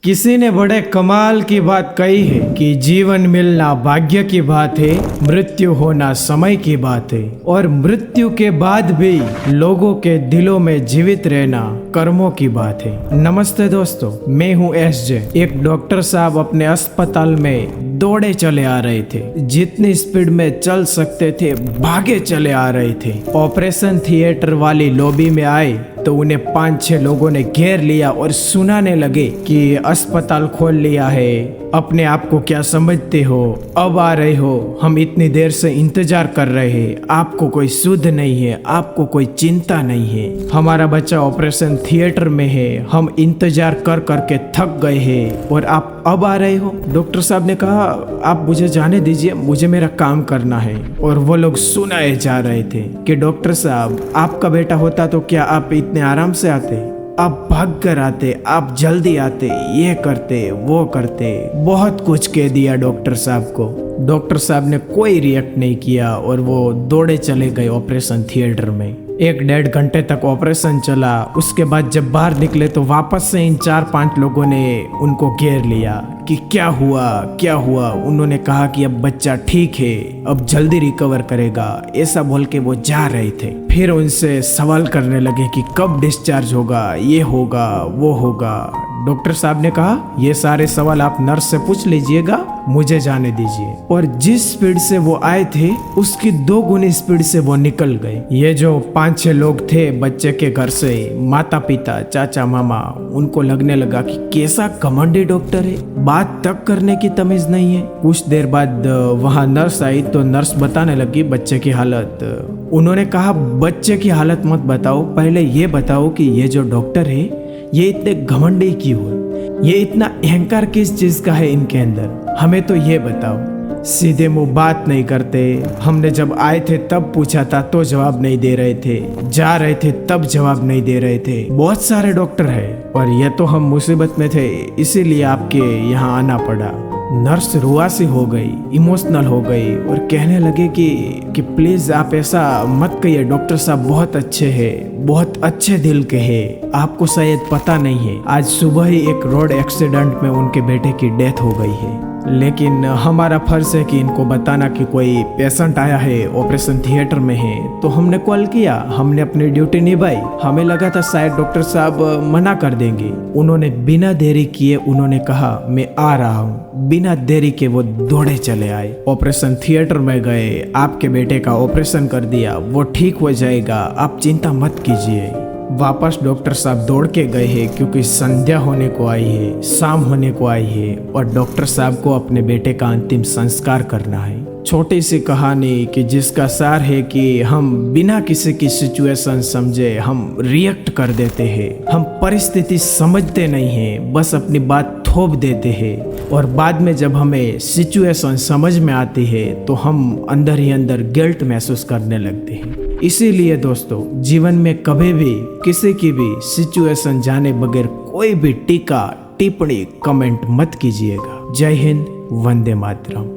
किसी ने बड़े कमाल की बात कही है कि जीवन मिलना भाग्य की बात है, मृत्यु होना समय की बात है और मृत्यु के बाद भी लोगों के दिलों में जीवित रहना कर्मों की बात है। नमस्ते दोस्तों, मैं हूँ SJ। एक डॉक्टर साहब अपने अस्पताल में दौड़े चले आ रहे थे, जितनी स्पीड में चल सकते थे भागे चले आ रहे थे। ऑपरेशन थिएटर वाली लॉबी में आए तो उन्हें 5-6 लोगों ने घेर लिया और सुनाने लगे कि अस्पताल खोल लिया है, अपने आप को क्या समझते हो, अब आ रहे हो, हम इतनी देर से इंतजार कर रहे हैं, आपको कोई सुध नहीं है, आपको कोई चिंता नहीं है, हमारा बच्चा ऑपरेशन थिएटर में है, हम इंतजार कर करके थक गए हैं और आप अब आ रहे हो। डॉक्टर साहब ने कहा आप मुझे जाने दीजिए, मुझे मेरा काम करना है। और वो लोग सुनाए जा रहे थे कि डॉक्टर साहब आपका बेटा होता तो क्या आप इतने आराम से आते, आप भाग कर आते, आप जल्दी आते, ये करते वो करते, बहुत कुछ कह दिया डॉक्टर साहब को। डॉक्टर साहब ने कोई रिएक्ट नहीं किया और वो दौड़े चले गए ऑपरेशन थिएटर में। 1-1.5 घंटे तक ऑपरेशन चला। उसके बाद जब बाहर निकले तो वापस से इन 4-5 लोगों ने उनको घेर लिया कि क्या हुआ क्या हुआ। उन्होंने कहा कि अब बच्चा ठीक है, अब जल्दी रिकवर करेगा, ऐसा बोल के वो जा रहे थे। फिर उनसे सवाल करने लगे कि कब डिस्चार्ज होगा, ये होगा वो होगा। डॉक्टर साहब ने कहा ये सारे सवाल आप नर्स से पूछ लीजिएगा, मुझे जाने दीजिए। और जिस स्पीड से वो आए थे उसकी 2 गुनी स्पीड से वो निकल गए। ये जो 5-6 लोग थे बच्चे के घर से, माता पिता चाचा मामा, उनको लगने लगा कि कैसा घमंडी डॉक्टर है, बात तक करने की तमीज नहीं है। कुछ देर बाद वहाँ नर्स आई तो नर्स बताने लगी बच्चे की हालत। उन्होंने कहा बच्चे की हालत मत बताओ, पहले ये बताओ कि ये जो डॉक्टर है ये इतने घमंडी क्यों है, ये इतना अहंकार किस चीज का है इनके अंदर, हमें तो ये बताओ। सीधे मुंह बात नहीं करते। हमने जब आए थे तब पूछा था तो जवाब नहीं दे रहे थे, जा रहे थे तब जवाब नहीं दे रहे थे। बहुत सारे डॉक्टर हैं और ये तो हम मुसीबत में थे, इसीलिए आपके यहाँ आना पड़ा। नर्स रुआसी हो गई, इमोशनल हो गई और कहने लगे कि प्लीज आप ऐसा मत कहिए, डॉक्टर साहब बहुत अच्छे हैं, बहुत अच्छे दिल के हैं, आपको शायद पता नहीं है आज सुबह ही एक रोड एक्सीडेंट में उनके बेटे की डेथ हो गई है। लेकिन हमारा फर्ज है कि इनको बताना कि कोई पेशेंट आया है, ऑपरेशन थिएटर में है, तो हमने कॉल किया, हमने अपनी ड्यूटी निभाई। हमें लगा था शायद डॉक्टर साहब मना कर देंगे। उन्होंने बिना देरी किए उन्होंने कहा मैं आ रहा हूँ। बिना देरी के वो दौड़े चले आए, ऑपरेशन थिएटर में गए, आपके बेटे का ऑपरेशन कर दिया, वो ठीक हो जाएगा, आप चिंता मत कीजिए। वापस डॉक्टर साहब दौड़ के गए हैं क्योंकि संध्या होने को आई है, शाम होने को आई है और डॉक्टर साहब को अपने बेटे का अंतिम संस्कार करना है। छोटी सी कहानी कि जिसका सार है कि हम बिना किसी की सिचुएशन समझे हम रिएक्ट कर देते हैं, हम परिस्थिति समझते नहीं हैं, बस अपनी बात थोप देते हैं और बाद में जब हमें सिचुएशन समझ में आती है तो हम अंदर ही अंदर गिल्ट महसूस करने लगते हैं। इसीलिए दोस्तों, जीवन में कभी भी किसी की भी सिचुएशन जाने बगैर कोई भी टीका टिप्पणी कमेंट मत कीजिएगा। जय हिंद, वंदे मातरम।